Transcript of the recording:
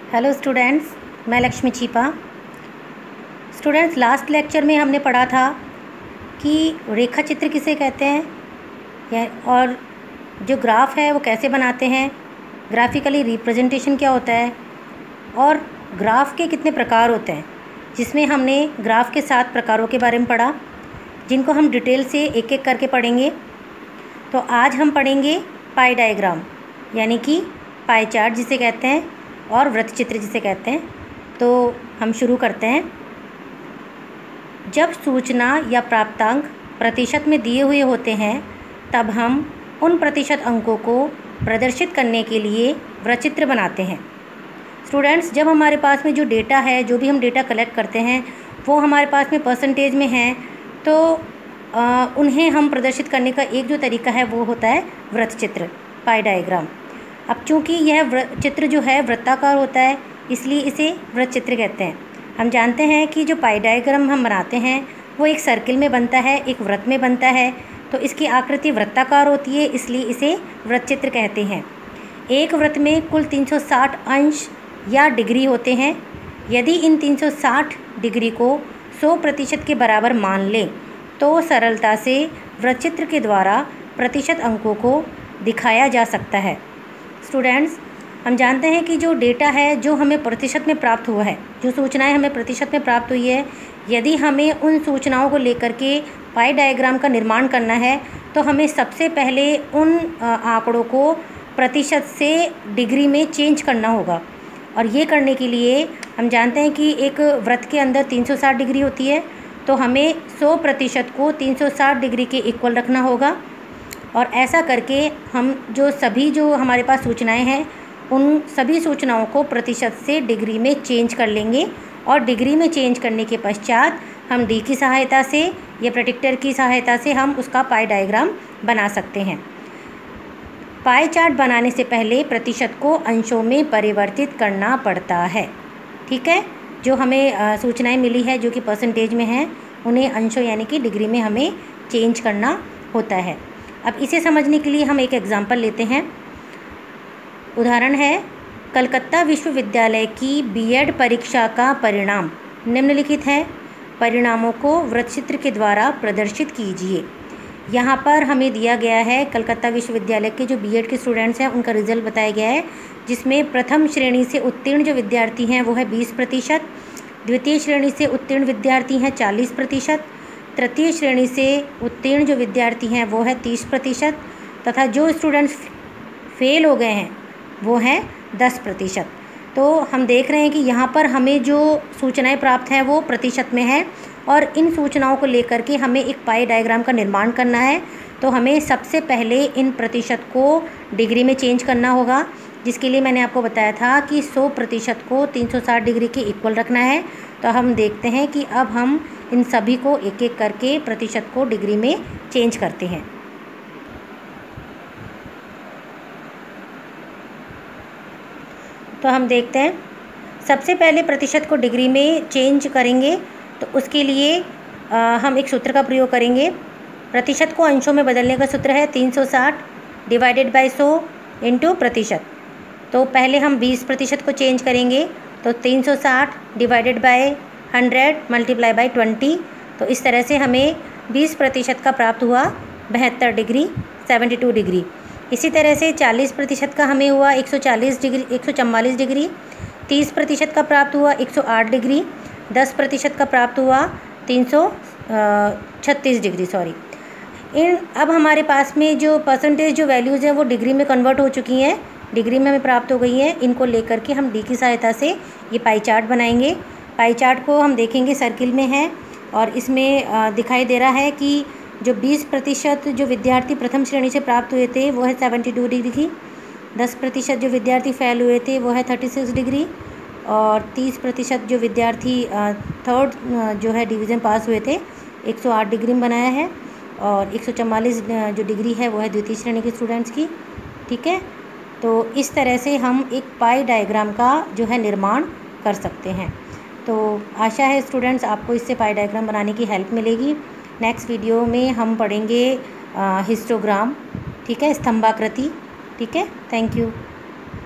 Hello students, मैं Lakshmi Chhipa. Students, last lecture में हमने पढ़ा था कि रेखा चित्र किसे कहते हैं और जो ग्राफ है वो कैसे बनाते हैं, ग्राफिकली रिप्रेजेंटेशन क्या होता है और ग्राफ के कितने प्रकार होते हैं, जिसमें हमने ग्राफ के 7 प्रकारों के बारे में पढ़ा, जिनको हम डिटेल से एक एक करके पढ़ेंगे। तो आज हम पढ़ेंगे पाई डायग्राम, यानी कि पाई चार्ट जिसे कहते हैं, और वृत्त चित्र जिसे कहते हैं। तो हम शुरू करते हैं। जब सूचना या प्राप्तांक प्रतिशत में दिए हुए होते हैं, तब हम उन प्रतिशत अंकों को प्रदर्शित करने के लिए वृत्त चित्र बनाते हैं। स्टूडेंट्स, जब हमारे पास में जो डेटा है, जो भी हम डेटा कलेक्ट करते हैं, वो हमारे पास में परसेंटेज में है, तो उन्हें हम प्रदर्शित करने का एक जो तरीका है वो होता है वृत्त चित्र, पाई डायग्राम। अब चूँकि यह चित्र जो है वृत्ताकार होता है, इसलिए इसे वृत्त चित्र कहते हैं। हम जानते हैं कि जो पाई डायग्राम हम बनाते हैं वो एक सर्किल में बनता है, एक वृत्त में बनता है, तो इसकी आकृति वृत्ताकार होती है, इसलिए इसे वृत्त चित्र कहते हैं। एक वृत्त में कुल 360 अंश या डिग्री होते हैं। यदि इन 360 डिग्री को 100% के बराबर मान लें तो सरलता से वृत्त चित्र के द्वारा प्रतिशत अंकों को दिखाया जा सकता है। स्टूडेंट्स, हम जानते हैं कि जो डेटा है जो हमें प्रतिशत में प्राप्त हुआ है, जो सूचनाएं हमें प्रतिशत में प्राप्त हुई है, यदि हमें उन सूचनाओं को लेकर के पाई डायग्राम का निर्माण करना है तो हमें सबसे पहले उन आंकड़ों को प्रतिशत से डिग्री में चेंज करना होगा। और ये करने के लिए हम जानते हैं कि एक वृत्त के अंदर 360 डिग्री होती है, तो हमें 100% को 360 डिग्री के इक्वल रखना होगा। और ऐसा करके हम जो हमारे पास सूचनाएं हैं, उन सभी सूचनाओं को प्रतिशत से डिग्री में चेंज कर लेंगे। और डिग्री में चेंज करने के पश्चात हम डी की सहायता से या प्रेडिक्टर की सहायता से हम उसका पाई डायग्राम बना सकते हैं। पाई चार्ट बनाने से पहले प्रतिशत को अंशों में परिवर्तित करना पड़ता है। ठीक है, जो हमें सूचनाएं मिली है जो कि परसेंटेज में हैं, उन्हें अंशों यानी कि डिग्री में हमें चेंज करना होता है। अब इसे समझने के लिए हम एक एग्जाम्पल लेते हैं। उदाहरण है, कलकत्ता विश्वविद्यालय की बीएड परीक्षा का परिणाम निम्नलिखित है। परिणामों को वृत्त चित्र के द्वारा प्रदर्शित कीजिए। यहाँ पर हमें दिया गया है कलकत्ता विश्वविद्यालय के जो बीएड के स्टूडेंट्स हैं उनका रिजल्ट बताया गया है, जिसमें प्रथम श्रेणी से उत्तीर्ण जो विद्यार्थी हैं वो है 20%, द्वितीय श्रेणी से उत्तीर्ण विद्यार्थी हैं 40%, तृतीय श्रेणी से उत्तीर्ण जो विद्यार्थी हैं वो है 30%, तथा जो स्टूडेंट्स फेल हो गए हैं वो हैं 10%। तो हम देख रहे हैं कि यहाँ पर हमें जो सूचनाएं प्राप्त हैं वो प्रतिशत में है, और इन सूचनाओं को लेकर के हमें एक पाई डायग्राम का निर्माण करना है। तो हमें सबसे पहले इन प्रतिशत को डिग्री में चेंज करना होगा, जिसके लिए मैंने आपको बताया था कि 100% को 360 डिग्री के इक्वल रखना है। तो हम देखते हैं कि अब हम इन सभी को एक एक करके प्रतिशत को डिग्री में चेंज करते हैं। तो हम देखते हैं, सबसे पहले प्रतिशत को डिग्री में चेंज करेंगे तो उसके लिए हम एक सूत्र का प्रयोग करेंगे। प्रतिशत को अंशों में बदलने का सूत्र है 360 डिवाइडेड बाय 100 इंटू प्रतिशत। तो पहले हम 20% को चेंज करेंगे, तो 360 डिवाइडेड बाय 100 मल्टीप्लाई बाय 20। तो इस तरह से हमें 20% का प्राप्त हुआ 72 डिग्री, 72 डिग्री। इसी तरह से 40% का हमें हुआ 144 डिग्री, 30% का प्राप्त हुआ 108 डिग्री, 10% का प्राप्त हुआ 336 डिग्री। अब हमारे पास में जो परसेंटेज जो वैल्यूज़ हैं वो डिग्री में कन्वर्ट हो चुकी हैं, डिग्री में हमें प्राप्त हो गई हैं। इनको लेकर के हम डी की सहायता से ये पाई चार्ट बनाएंगे। पाई चार्ट को हम देखेंगे सर्किल में है, और इसमें दिखाई दे रहा है कि जो 20% जो विद्यार्थी प्रथम श्रेणी से प्राप्त हुए थे वो है 72 डिग्री, 10% जो विद्यार्थी फेल हुए थे वो है 36 डिग्री, और 30% जो विद्यार्थी थर्ड जो है डिवीज़न पास हुए थे 108 डिग्री में बनाया है, और 144 जो डिग्री है वो है द्वितीय श्रेणी के स्टूडेंट्स की। ठीक है, तो इस तरह से हम एक पाई डायग्राम का जो है निर्माण कर सकते हैं। तो आशा है स्टूडेंट्स आपको इससे पाई डायग्राम बनाने की हेल्प मिलेगी। नेक्स्ट वीडियो में हम पढ़ेंगे हिस्टोग्राम, ठीक है, स्तंभाकृति। ठीक है, थैंक यू।